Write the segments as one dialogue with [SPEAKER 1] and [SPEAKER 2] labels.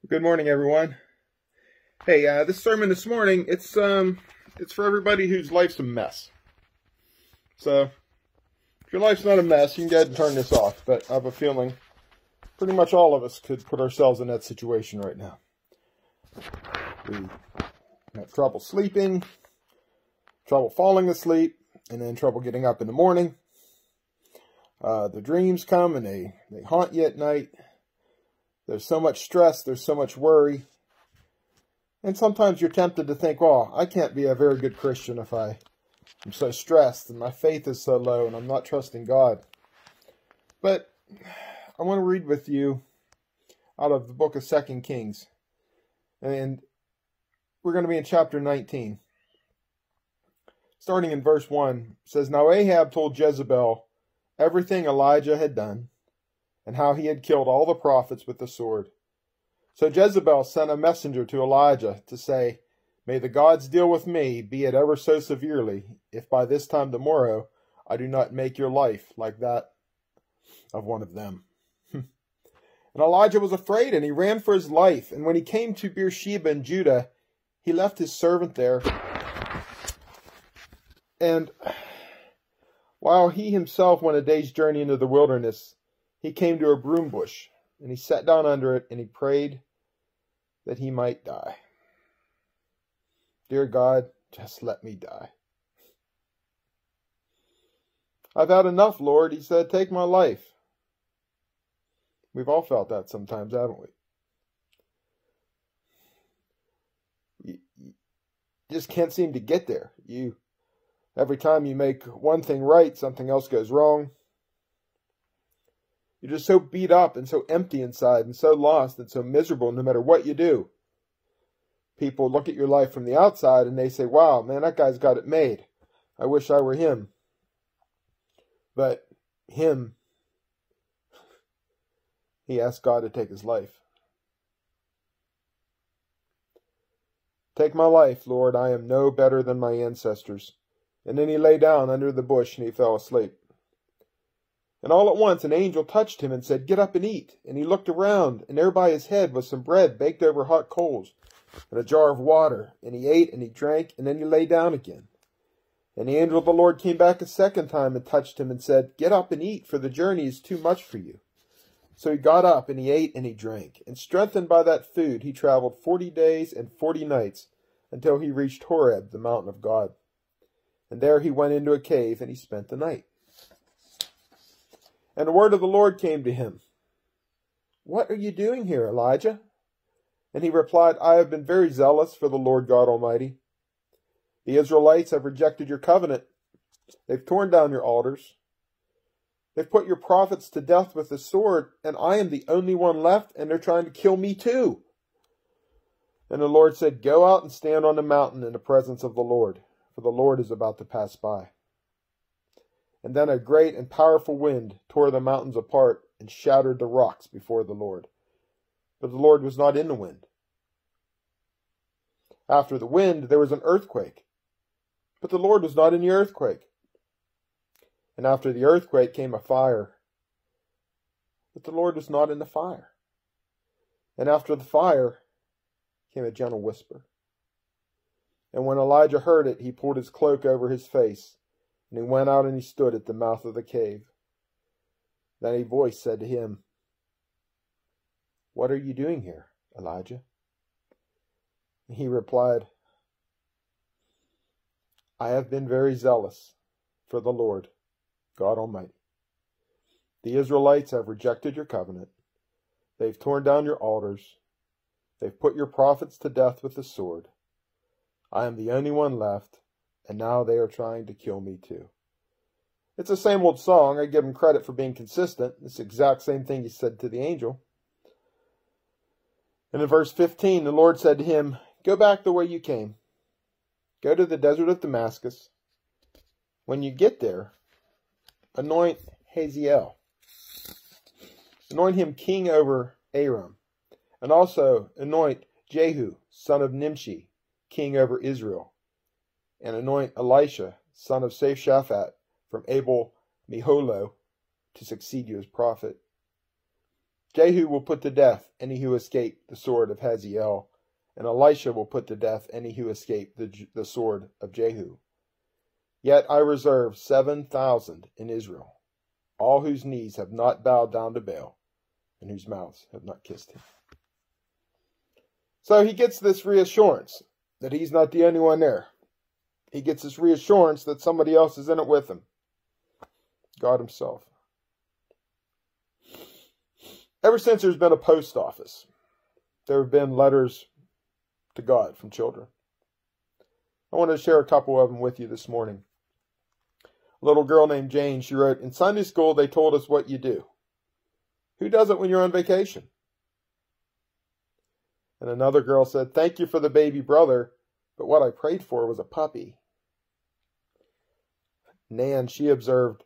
[SPEAKER 1] Good morning, everyone. Hey, this sermon this morning, it's for everybody whose life's a mess. So, if your life's not a mess, you can go ahead and turn this off. But I have a feeling pretty much all of us could put ourselves in that situation right now. We have trouble sleeping, trouble falling asleep, and then trouble getting up in the morning. The dreams come and they haunt you at night. There's so much stress, there's so much worry. And sometimes you're tempted to think, well, I can't be a very good Christian if I'm so stressed and my faith is so low and I'm not trusting God. But I want to read with you out of the book of 2 Kings. And we're going to be in chapter 19. Starting in verse 1, it says, Now Ahab told Jezebel everything Elijah had done, and how he had killed all the prophets with the sword. So Jezebel sent a messenger to Elijah to say, May the gods deal with me, be it ever so severely, if by this time tomorrow I do not make your life like that of one of them. And Elijah was afraid, and he ran for his life. And when he came to Beersheba in Judah, he left his servant there. And while he himself went a day's journey into the wilderness, he came to a broom bush, and he sat down under it, and he prayed that he might die. Dear God, just let me die. I've had enough, Lord, he said, take my life. We've all felt that sometimes, haven't we? You just can't seem to get there. Every time you make one thing right, something else goes wrong. You're just so beat up and so empty inside and so lost and so miserable no matter what you do. People look at your life from the outside and they say, wow, man, that guy's got it made. I wish I were him. But him, he asked God to take his life. Take my life, Lord, I am no better than my ancestors. And then he lay down under the bush and he fell asleep. And all at once an angel touched him and said, Get up and eat. And he looked around, and there by his head was some bread baked over hot coals, and a jar of water. And he ate and he drank, and then he lay down again. And the angel of the Lord came back a second time and touched him and said, Get up and eat, for the journey is too much for you. So he got up and he ate and he drank. And strengthened by that food, he traveled 40 days and 40 nights until he reached Horeb, the mountain of God. And there he went into a cave and he spent the night. And the word of the Lord came to him. What are you doing here, Elijah? And he replied, I have been very zealous for the Lord God Almighty. The Israelites have rejected your covenant. They've torn down your altars. They've put your prophets to death with the sword, and I am the only one left, and they're trying to kill me too. And the Lord said, Go out and stand on the mountain in the presence of the Lord, for the Lord is about to pass by. And then a great and powerful wind tore the mountains apart and shattered the rocks before the Lord. But the Lord was not in the wind. After the wind, there was an earthquake. But the Lord was not in the earthquake. And after the earthquake came a fire. But the Lord was not in the fire. And after the fire came a gentle whisper. And when Elijah heard it, he pulled his cloak over his face. And he went out and he stood at the mouth of the cave. Then a voice said to him, What are you doing here, Elijah? And he replied, I have been very zealous for the Lord, God Almighty. The Israelites have rejected your covenant. They've torn down your altars. They've put your prophets to death with the sword. I am the only one left. And now they are trying to kill me too. It's the same old song. I give him credit for being consistent. It's the exact same thing he said to the angel. And in verse 15, the Lord said to him, Go back the way you came. Go to the desert of Damascus. When you get there, anoint Hazael. Anoint him king over Aram. And also anoint Jehu, son of Nimshi, king over Israel. And anoint Elisha, son of Shaphat, from Abel Meholah, to succeed you as prophet. Jehu will put to death any who escape the sword of Hazael, and Elisha will put to death any who escape the sword of Jehu. Yet I reserve 7,000 in Israel, all whose knees have not bowed down to Baal, and whose mouths have not kissed him. So he gets this reassurance that he's not the only one there. He gets this reassurance that somebody else is in it with him. God himself. Ever since there's been a post office, there have been letters to God from children. I wanted to share a couple of them with you this morning. A little girl named Jane, she wrote, "In Sunday school, they told us what you do. Who does it when you're on vacation?" And another girl said, "Thank you for the baby brother, but what I prayed for was a puppy." Nan, she observed,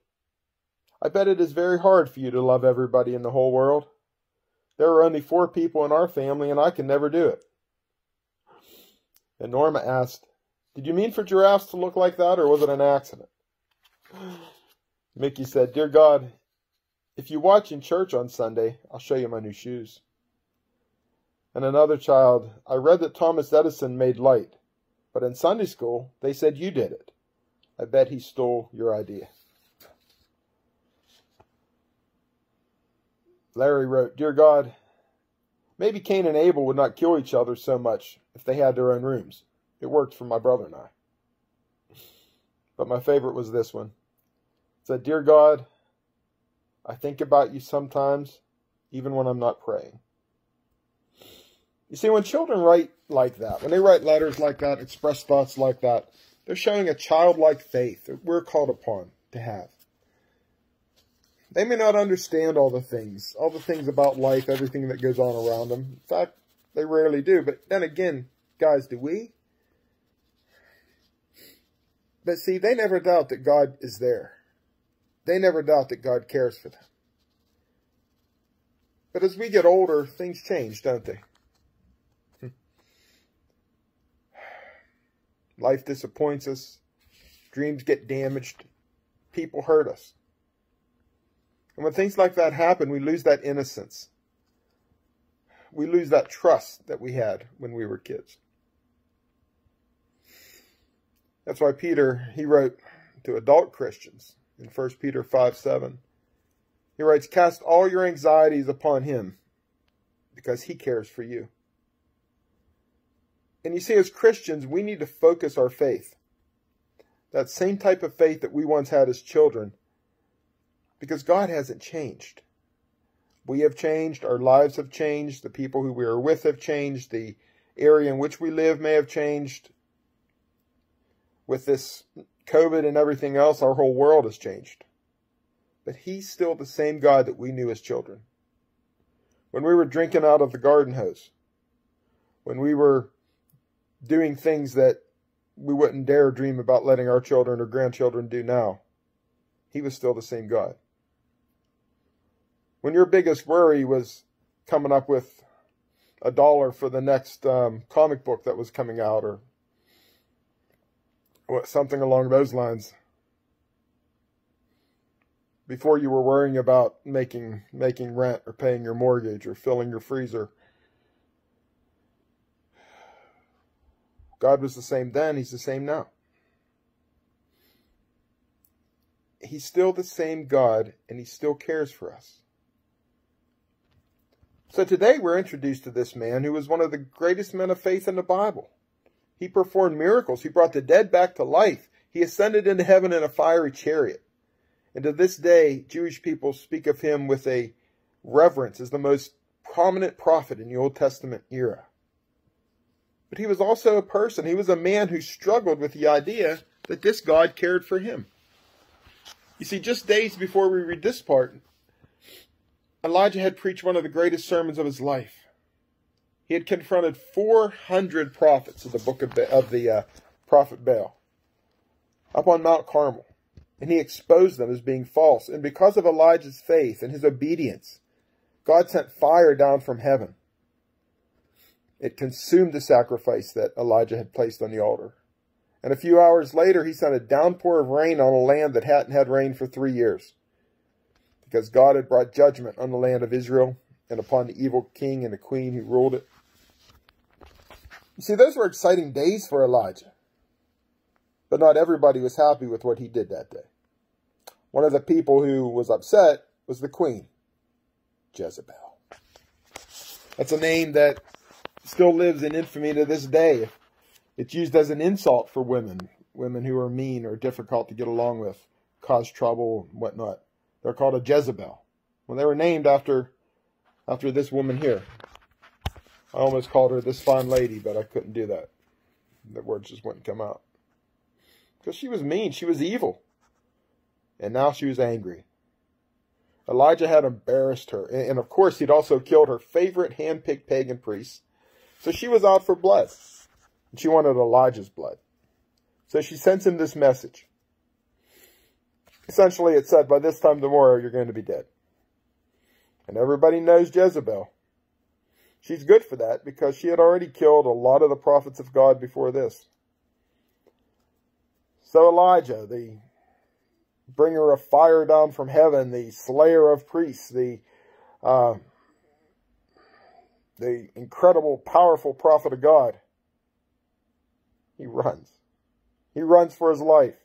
[SPEAKER 1] "I bet it is very hard for you to love everybody in the whole world. There are only 4 people in our family, and I can never do it." And Norma asked, "Did you mean for giraffes to look like that, or was it an accident?" Mickey said, "Dear God, if you watch in church on Sunday, I'll show you my new shoes." And another child, "I read that Thomas Edison made light, but in Sunday school, they said you did it. I bet he stole your idea." Larry wrote, "Dear God, maybe Cain and Abel would not kill each other so much if they had their own rooms. It worked for my brother and I." But my favorite was this one. It said, "Dear God, I think about you sometimes, even when I'm not praying." You see, when children write like that, when they write letters like that, express thoughts like that, they're showing a childlike faith that we're called upon to have. They may not understand all the things about life, everything that goes on around them. In fact, they rarely do. But then again, guys, do we? But see, they never doubt that God is there. They never doubt that God cares for them. But as we get older, things change, don't they? Life disappoints us. Dreams get damaged. People hurt us. And when things like that happen, we lose that innocence. We lose that trust that we had when we were kids. That's why Peter, he wrote to adult Christians in 1 Peter 5:7. He writes, "Cast all your anxieties upon him because he cares for you." And you see, as Christians, we need to focus our faith. That same type of faith that we once had as children. Because God hasn't changed. We have changed. Our lives have changed. The people who we are with have changed. The area in which we live may have changed. With this COVID and everything else, our whole world has changed. But he's still the same God that we knew as children. When we were drinking out of the garden hose. When we were doing things that we wouldn't dare dream about letting our children or grandchildren do now. He was still the same God. When your biggest worry was coming up with $1 for the next comic book that was coming out, or something along those lines, before you were worrying about making rent or paying your mortgage or filling your freezer, God was the same then, he's the same now. He's still the same God, and he still cares for us. So today we're introduced to this man who was one of the greatest men of faith in the Bible. He performed miracles. He brought the dead back to life. He ascended into heaven in a fiery chariot. And to this day, Jewish people speak of him with a reverence as the most prominent prophet in the Old Testament era. But he was also a person. He was a man who struggled with the idea that this God cared for him. You see, just days before we read this part, Elijah had preached one of the greatest sermons of his life. He had confronted 400 prophets of the book of the prophet Baal up on Mount Carmel. And he exposed them as being false. And because of Elijah's faith and his obedience, God sent fire down from heaven. It consumed the sacrifice that Elijah had placed on the altar. And a few hours later, he sent a downpour of rain on a land that hadn't had rain for 3 years. Because God had brought judgment on the land of Israel and upon the evil king and the queen who ruled it. You see, those were exciting days for Elijah. But not everybody was happy with what he did that day. One of the people who was upset was the queen, Jezebel. That's a name that still lives in infamy to this day. It's used as an insult for women who are mean or difficult to get along with, cause trouble and whatnot. They're called a Jezebel. Well, they were named after this woman here. I almost called her this fine lady, but I couldn't do that. The words just wouldn't come out. Because she was mean. She was evil. And now she was angry. Elijah had embarrassed her. And of course, he'd also killed her favorite hand-picked pagan priests. So she was out for blood. And she wanted Elijah's blood. So she sends him this message. Essentially, it said, by this time tomorrow, you're going to be dead. And everybody knows Jezebel. She's good for that because she had already killed a lot of the prophets of God before this. So Elijah, the bringer of fire down from heaven, the slayer of priests, the incredible, powerful prophet of God, he runs. He runs for his life,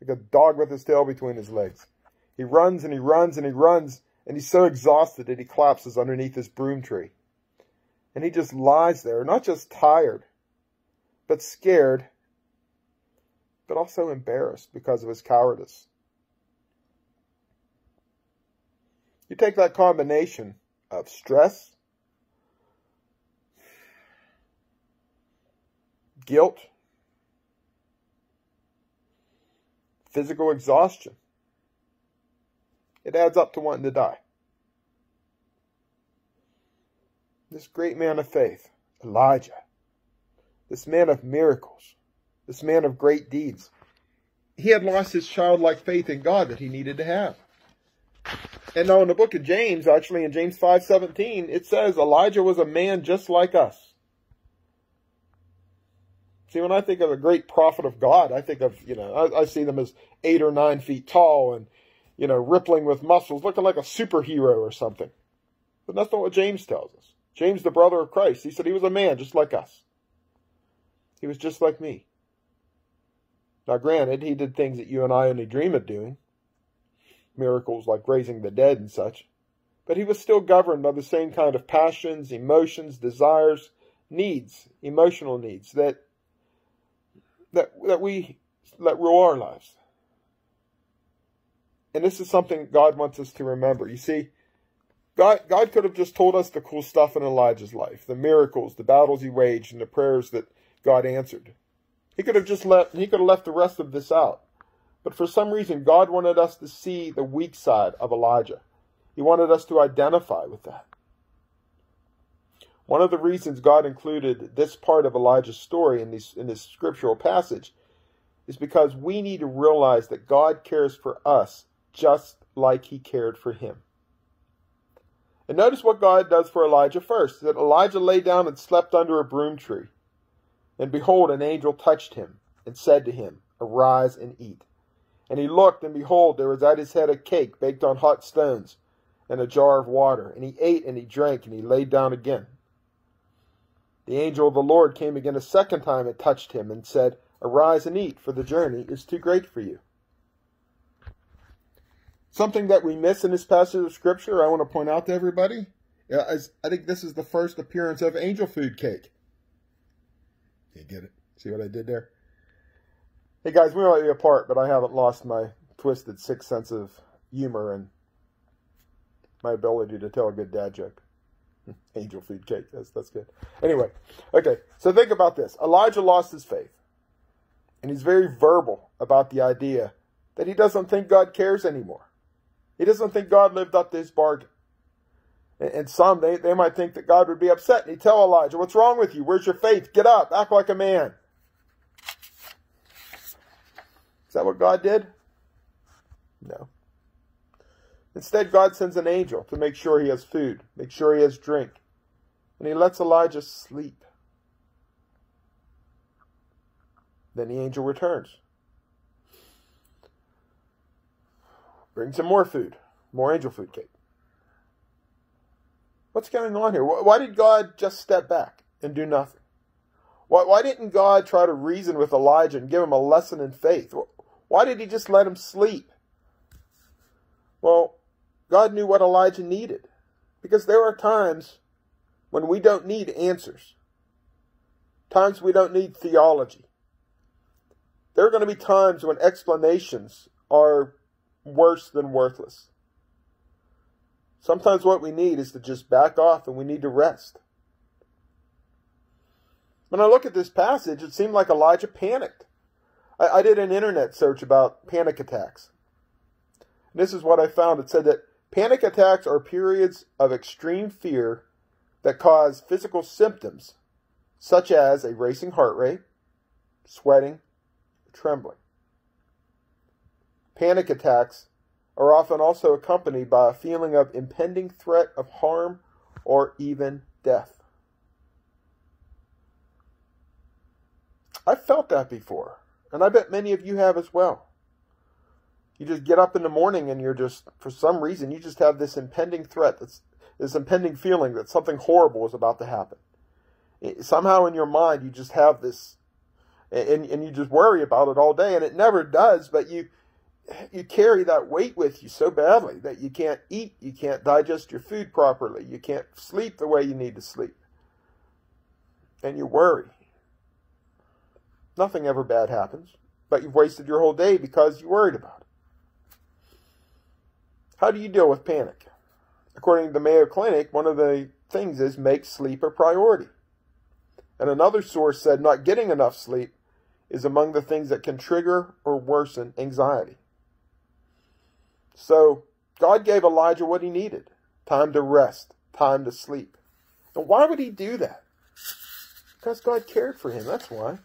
[SPEAKER 1] like a dog with his tail between his legs. He runs and he runs and he runs, and he's so exhausted that he collapses underneath this broom tree. And he just lies there, not just tired, but scared, but also embarrassed because of his cowardice. You take that combination of stress, guilt, physical exhaustion. It adds up to wanting to die. This great man of faith, Elijah, this man of miracles, this man of great deeds, he had lost his childlike faith in God that he needed to have. And now in the book of James, actually in James 5:17, it says Elijah was a man just like us. See, when I think of a great prophet of God, I think of, I see them as 8 or 9 feet tall and, rippling with muscles, looking like a superhero or something. But that's not what James tells us. James, the brother of Christ, he said he was a man just like us. He was just like me. Now, granted, he did things that you and I only dream of doing. Miracles like raising the dead and such. But he was still governed by the same kind of passions, emotions, desires, needs, emotional needs that we let rule our lives. And this is something God wants us to remember. You see, God could have just told us the cool stuff in Elijah's life, the miracles, the battles he waged, and the prayers that God answered. He could have left the rest of this out. But for some reason, God wanted us to see the weak side of Elijah. He wanted us to identify with that. One of the reasons God included this part of Elijah's story in this scriptural passage is because we need to realize that God cares for us just like he cared for him. And notice what God does for Elijah first, that Elijah lay down and slept under a broom tree. And behold, an angel touched him and said to him, "Arise and eat." And he looked, and behold, there was at his head a cake baked on hot stones and a jar of water. And he ate and he drank, and he lay down again. The angel of the Lord came again a second time and touched him and said, "Arise and eat, for the journey is too great for you." Something that we miss in this passage of Scripture, I want to point out to everybody, is I think this is the first appearance of angel food cake. You get it? See what I did there? Hey guys, we might be apart, but I haven't lost my twisted sixth sense of humor and my ability to tell a good dad joke. Angel food cake, that's good. Anyway, okay, so think about this. Elijah lost his faith. And he's very verbal about the idea that he doesn't think God cares anymore. He doesn't think God lived up to his bargain. And some, they might think that God would be upset. And he'd tell Elijah, "What's wrong with you? Where's your faith? Get up, act like a man." Is that what God did? No. Instead, God sends an angel to make sure he has food, make sure he has drink. And he lets Elijah sleep. Then the angel returns. Brings him more food, more angel food cake. What's going on here? Why did God just step back and do nothing? Why didn't God try to reason with Elijah and give him a lesson in faith? Why did he just let him sleep? Well, God knew what Elijah needed. Because there are times when we don't need answers. Times we don't need theology. There are going to be times when explanations are worse than worthless. Sometimes what we need is to just back off and we need to rest. When I look at this passage, it seemed like Elijah panicked. I did an internet search about panic attacks. And this is what I found. It said that panic attacks are periods of extreme fear that cause physical symptoms, such as a racing heart rate, sweating, trembling. Panic attacks are often also accompanied by a feeling of impending threat of harm or even death. I've felt that before, and I bet many of you have as well. You just get up in the morning and you're just, for some reason, you just have this impending threat, this impending feeling that something horrible is about to happen. Somehow in your mind you just have this, and you just worry about it all day, and it never does, but you carry that weight with you so badly that you can't eat, you can't digest your food properly, you can't sleep the way you need to sleep. And you worry. Nothing ever bad happens, but you've wasted your whole day because you worried about it. How do you deal with panic? According to the Mayo Clinic, one of the things is make sleep a priority. And another source said not getting enough sleep is among the things that can trigger or worsen anxiety. So God gave Elijah what he needed. Time to rest, time to sleep. And why would he do that? Because God cared for him, that's why.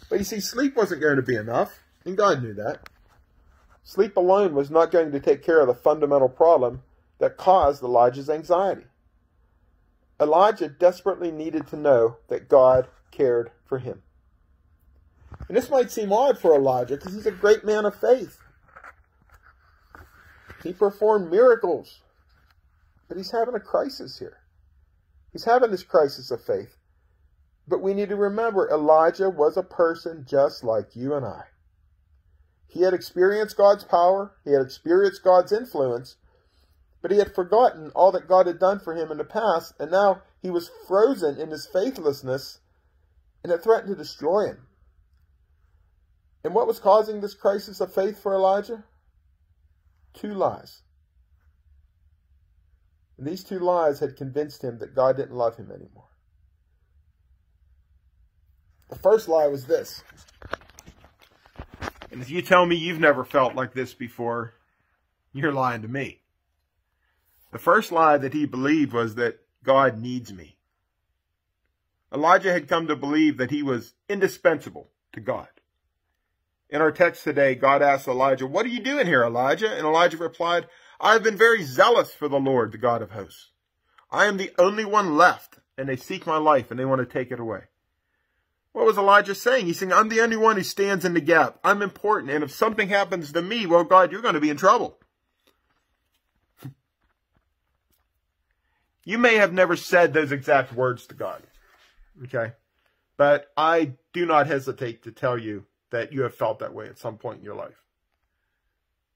[SPEAKER 1] But you see, sleep wasn't going to be enough, and God knew that. Sleep alone was not going to take care of the fundamental problem that caused Elijah's anxiety. Elijah desperately needed to know that God cared for him. And this might seem odd for Elijah because he's a great man of faith. He performed miracles. But he's having a crisis here. He's having this crisis of faith. But we need to remember, Elijah was a person just like you and I. He had experienced God's power. He had experienced God's influence. But he had forgotten all that God had done for him in the past. And now he was frozen in his faithlessness. And it threatened to destroy him. And what was causing this crisis of faith for Elijah? 2 lies. And these 2 lies had convinced him that God didn't love him anymore. The first lie was this. And if you tell me you've never felt like this before, you're lying to me. The first lie that he believed was that God needs me. Elijah had come to believe that he was indispensable to God. In our text today, God asked Elijah, "What are you doing here, Elijah?" And Elijah replied, "I have been very zealous for the Lord, the God of hosts. I am the only one left, and they seek my life, and they want to take it away." What was Elijah saying? He's saying, I'm the only one who stands in the gap. I'm important, and if something happens to me, well, God, you're going to be in trouble. You may have never said those exact words to God, okay? But I do not hesitate to tell you that you have felt that way at some point in your life.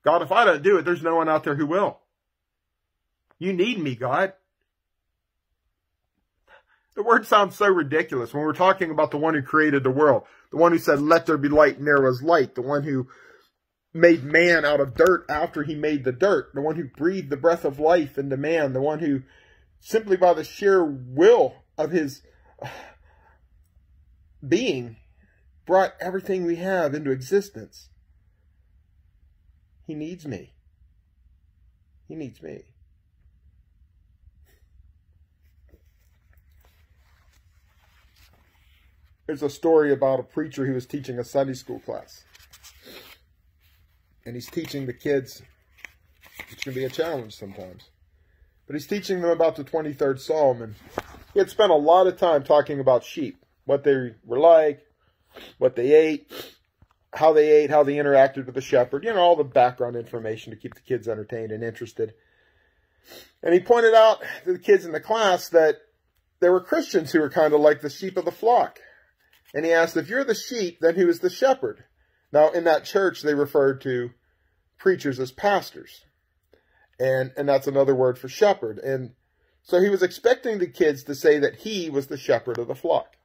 [SPEAKER 1] God, if I don't do it, there's no one out there who will. You need me, God. The word sounds so ridiculous when we're talking about the one who created the world, the one who said, let there be light, and there was light, the one who made man out of dirt after he made the dirt, the one who breathed the breath of life into man, the one who simply by the sheer will of his being brought everything we have into existence. He needs me. He needs me. There's a story about a preacher who was teaching a Sunday school class. And he's teaching the kids, which can be a challenge sometimes. But he's teaching them about the 23rd Psalm. And he had spent a lot of time talking about sheep. What they were like, what they ate, how they interacted with the shepherd. You know, all the background information to keep the kids entertained and interested. And he pointed out to the kids in the class that there were Christians who were kind of like the sheep of the flock. And he asked, if you're the sheep, then who is the shepherd? Now, in that church, they referred to preachers as pastors. And that's another word for shepherd. And so he was expecting the kids to say that he was the shepherd of the flock.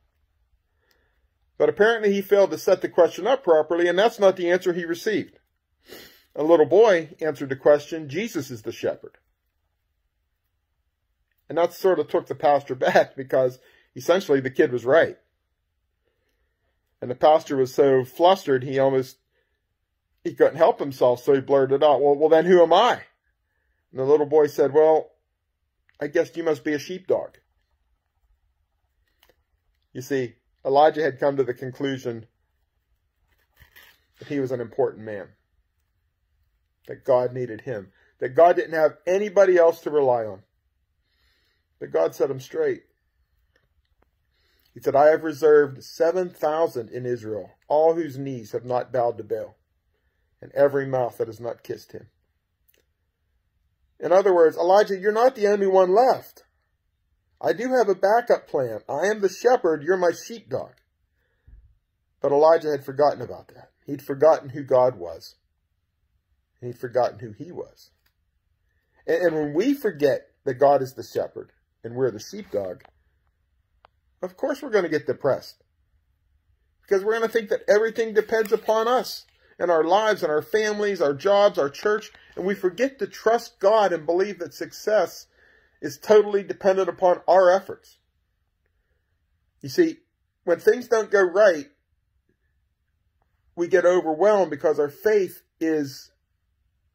[SPEAKER 1] But apparently he failed to set the question up properly, and that's not the answer he received. A little boy answered the question, Jesus is the shepherd. And that sort of took the pastor back, because essentially the kid was right. And the pastor was so flustered, he couldn't help himself, so he blurted out, well, then who am I? And the little boy said, well, I guess you must be a sheepdog. You see, Elijah had come to the conclusion that he was an important man, that God needed him, that God didn't have anybody else to rely on. But God set him straight. He said, I have reserved 7,000 in Israel, all whose knees have not bowed to Baal, and every mouth that has not kissed him. In other words, Elijah, you're not the only one left. I do have a backup plan. I am the shepherd, you're my sheepdog. But Elijah had forgotten about that. He'd forgotten who God was. And he'd forgotten who he was. And when we forget that God is the shepherd and we're the sheepdog, of course we're going to get depressed. Because we're going to think that everything depends upon us and our lives and our families, our jobs, our church. And we forget to trust God and believe that success is totally dependent upon our efforts. You see, when things don't go right, we get overwhelmed because our faith is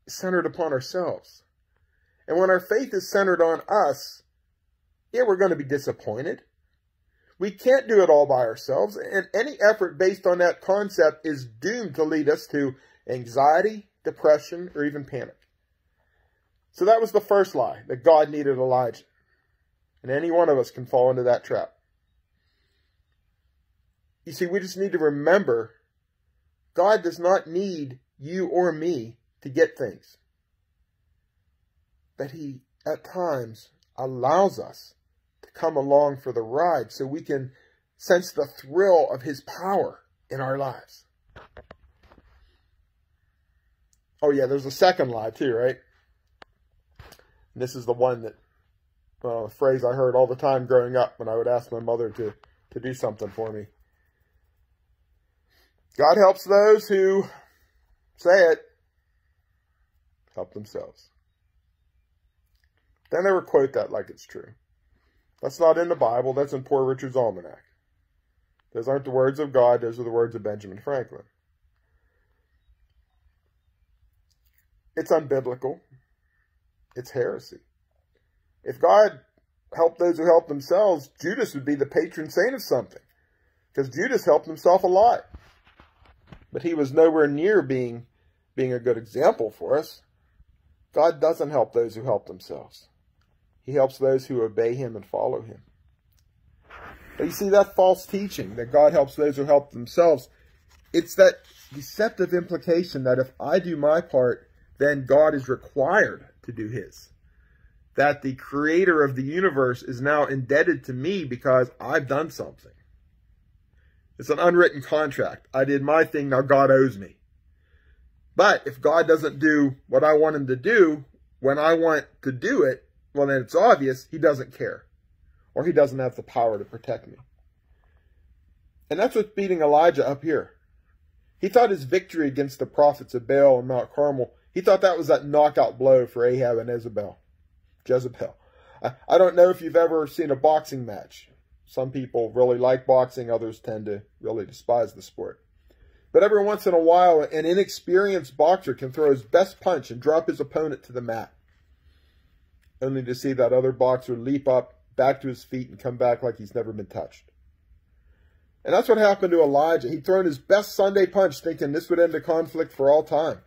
[SPEAKER 1] centered upon ourselves. And when our faith is centered on us, yeah, we're going to be disappointed. We can't do it all by ourselves, and any effort based on that concept is doomed to lead us to anxiety, depression, or even panic. So that was the first lie, that God needed Elijah. And any one of us can fall into that trap. You see, we just need to remember, God does not need you or me to get things. But he, at times, allows us to come along for the ride so we can sense the thrill of his power in our lives. Oh yeah, there's a second lie too, right? And this is the one that, a phrase I heard all the time growing up when I would ask my mother to do something for me. God helps those who, say it, help themselves. They never quote that like it's true. That's not in the Bible. That's in Poor Richard's Almanac. Those aren't the words of God. Those are the words of Benjamin Franklin. It's unbiblical. It's heresy. If God helped those who help themselves, Judas would be the patron saint of something. Because Judas helped himself a lot. But he was nowhere near being a good example for us. God doesn't help those who help themselves. He helps those who obey him and follow him. But you see, that false teaching that God helps those who help themselves, it's that deceptive implication that if I do my part, then God is required to do his. That the creator of the universe is now indebted to me because I've done something. It's an unwritten contract. I did my thing, now God owes me. But if God doesn't do what I want him to do, when I want to do it, well, then it's obvious he doesn't care. Or he doesn't have the power to protect me. And that's what's beating Elijah up here. He thought his victory against the prophets of Baal and Mount Carmel, he thought that was that knockout blow for Ahab and Jezebel. I don't know if you've ever seen a boxing match. Some people really like boxing. Others tend to really despise the sport. But every once in a while, an inexperienced boxer can throw his best punch and drop his opponent to the mat, only to see that other boxer leap up, back to his feet, and come back like he's never been touched. And that's what happened to Elijah. He'd thrown his best Sunday punch thinking this would end the conflict for all time.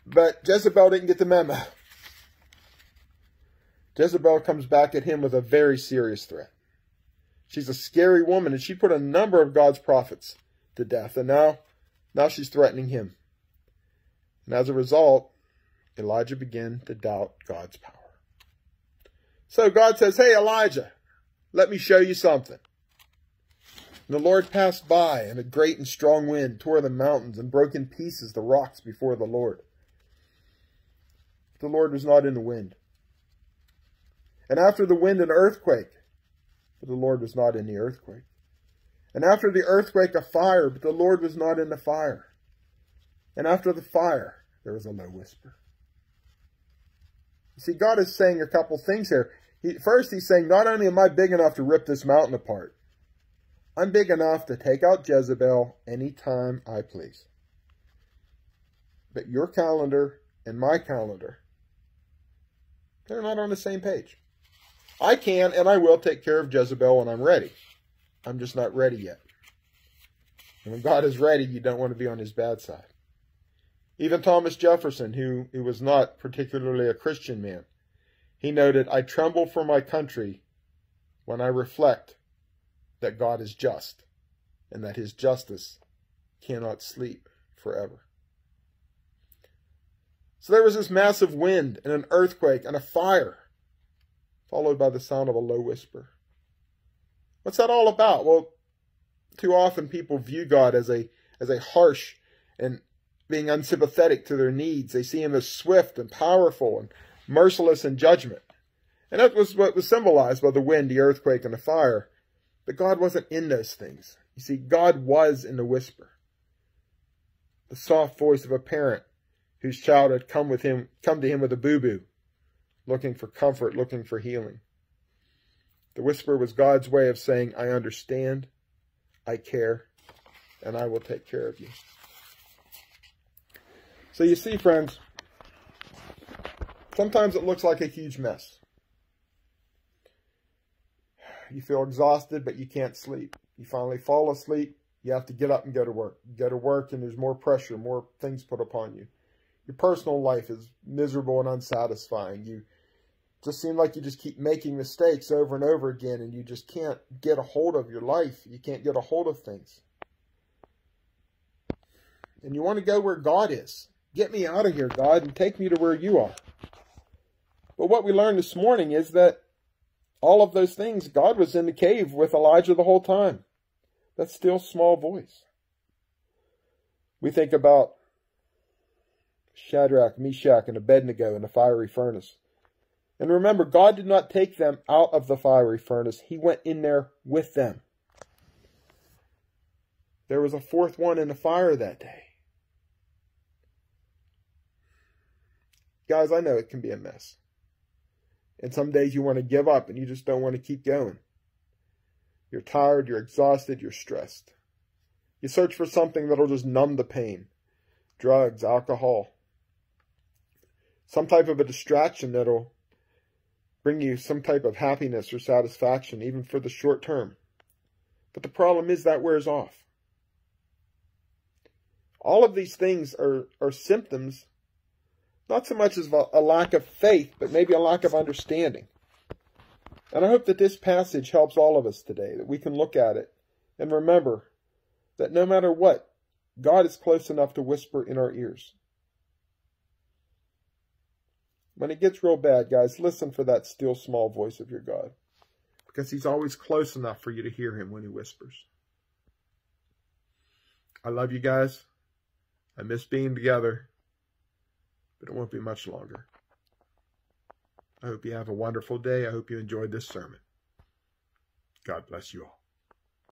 [SPEAKER 1] But Jezebel didn't get the memo. Jezebel comes back at him with a very serious threat. She's a scary woman, and she put a number of God's prophets to death. And now she's threatening him. And as a result, Elijah began to doubt God's power. So God says, hey, Elijah, let me show you something. And the Lord passed by, and a great and strong wind tore the mountains and broke in pieces the rocks before the Lord. The Lord was not in the wind. And after the wind, an earthquake, but the Lord was not in the earthquake. And after the earthquake, a fire, but the Lord was not in the fire. And after the fire, there was a low whisper. You see, God is saying a couple things here. First, he's saying, not only am I big enough to rip this mountain apart, I'm big enough to take out Jezebel anytime I please. But your calendar and my calendar, they're not on the same page. I can and I will take care of Jezebel when I'm ready. I'm just not ready yet. And when God is ready, you don't want to be on his bad side. Even Thomas Jefferson, who was not particularly a Christian man, he noted, I tremble for my country when I reflect that God is just and that his justice cannot sleep forever. So there was this massive wind and an earthquake and a fire, followed by the sound of a low whisper. What's that all about? Well, too often people view God as a harsh and being unsympathetic to their needs. They see him as swift and powerful and merciless in judgment. And that was what was symbolized by the wind, the earthquake, and the fire. But God wasn't in those things. You see, God was in the whisper. The soft voice of a parent whose child had come to him with a boo-boo, looking for comfort, looking for healing. The whisper was God's way of saying, I understand, I care, and I will take care of you. So you see, friends, sometimes it looks like a huge mess. You feel exhausted, but you can't sleep. You finally fall asleep. You have to get up and go to work. You go to work, and there's more pressure, more things put upon you. Your personal life is miserable and unsatisfying. You just seem like you just keep making mistakes over and over again, and you just can't get a hold of your life. You can't get a hold of things. And you want to go where God is. Get me out of here, God, and take me to where you are. But what we learned this morning is that all of those things, God was in the cave with Elijah the whole time. That still small voice. We think about Shadrach, Meshach, and Abednego in the fiery furnace. And remember, God did not take them out of the fiery furnace. He went in there with them. There was a fourth one in the fire that day. Guys, I know it can be a mess. And some days you want to give up and you just don't want to keep going. You're tired, you're exhausted, you're stressed. You search for something that'll just numb the pain. Drugs, alcohol. Some type of a distraction that'll bring you some type of happiness or satisfaction, even for the short term. But the problem is that wears off. All of these things are symptoms, not so much as a lack of faith, but maybe a lack of understanding. And I hope that this passage helps all of us today, that we can look at it and remember that no matter what, God is close enough to whisper in our ears. When it gets real bad, guys, listen for that still small voice of your God, because he's always close enough for you to hear him when he whispers. I love you guys. I miss being together. But it won't be much longer. I hope you have a wonderful day. I hope you enjoyed this sermon. God bless you all.